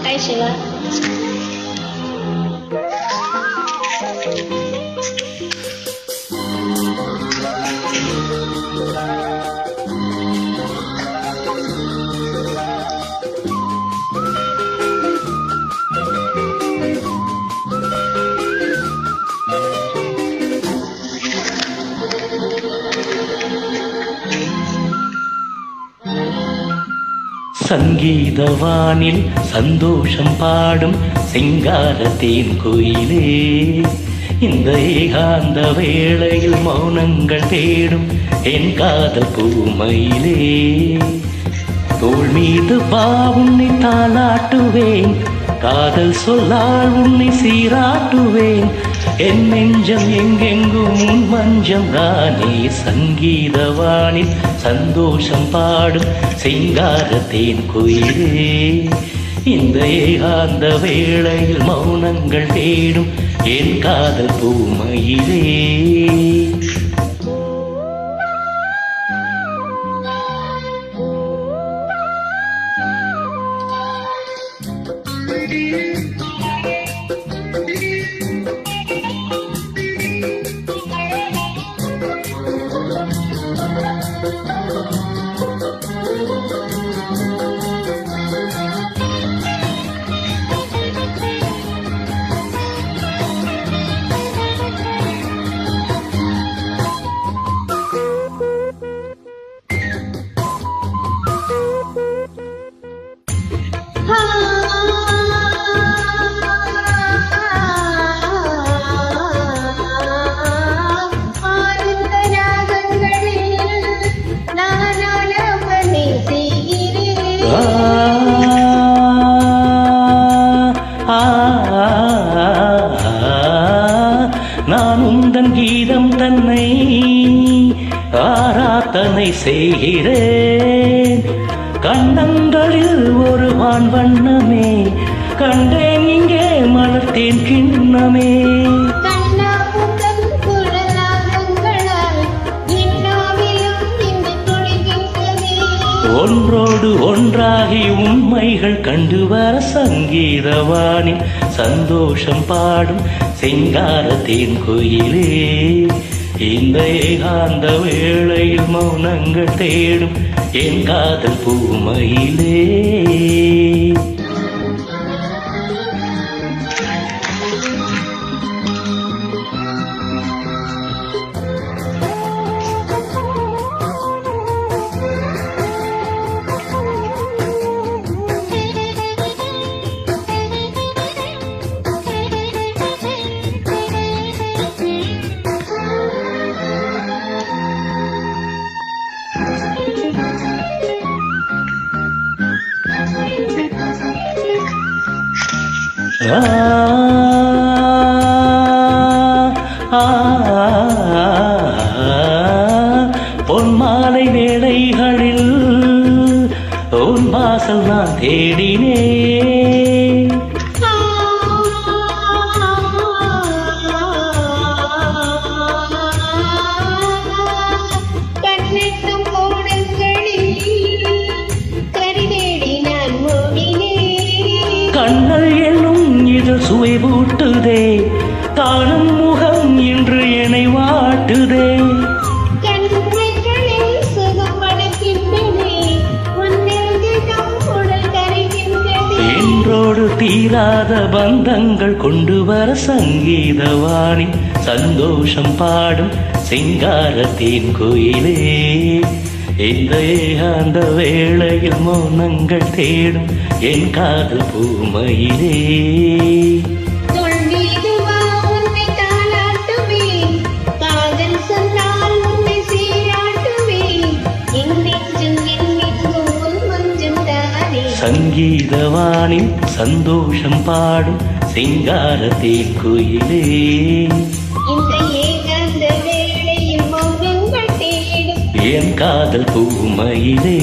Hi, Shiva. சங்கீதவானில் சந்தோஷம் பாடும் சிங்காரத்தேன் கோயிலே, இந்த ஏகாந்த வேளையில் மௌனங்கள் தேடும் என் காதல் பூமையிலே. தோள் மீது வா உன்னை தாளாட்டுவேன், காதல் சொல்லால் உன்னை சீராட்டுவேன். என் நெஞ்சம் எங்கெங்கும் உன் மஞ்சம் தானே. சங்கீதவானில் சந்தோஷம் பாடும் சிங்காரத்தேன் கோயிலே, இந்த ஏகாந்த வேளையில் மௌனங்கள் தேடும் என் காதல் பூமையிலே. நான் உந்தன் கீதம் தன்னை ஆராதனை செய்கிறேன். கண்ணங்களில் ஒரு வான் வண்ணமே கண்டேன், இங்கே மலர்த்தேன் கிண்ணமே. ஒன்றோடு ஒன்றாகி உண்மைகள் கண்டு வர சங்கீதவானில் சந்தோஷம் பாடும் சிங்காரத்தேன் கோயிலே, இந்த ஏகாந்த வேளையில் மௌனங்கள் தேடும் என் காதல் பூமையிலே. பொன்மாலை வேளைகளில் உன் வாசல் நான் தேடினேன். கண்ணல் என்னும் இது சுவை பூட்டுதே, காணும் முகம் இன்று என்னை வாட்டுதே. என்றோடு தீராத பந்தங்கள் கொண்டு வர சங்கீதவாணி சந்தோஷம் பாடும் சிங்காரத்தேன் கோயிலே, இந்த ஏகாந்த வேளையில் மௌனங்கள் தேடும் என் காதல் பூமையிலே. சங்கீதவானில் சந்தோஷம் பாடும் சிங்காரத்தேன் கோயிலே, என் காதல் பூமையிலே.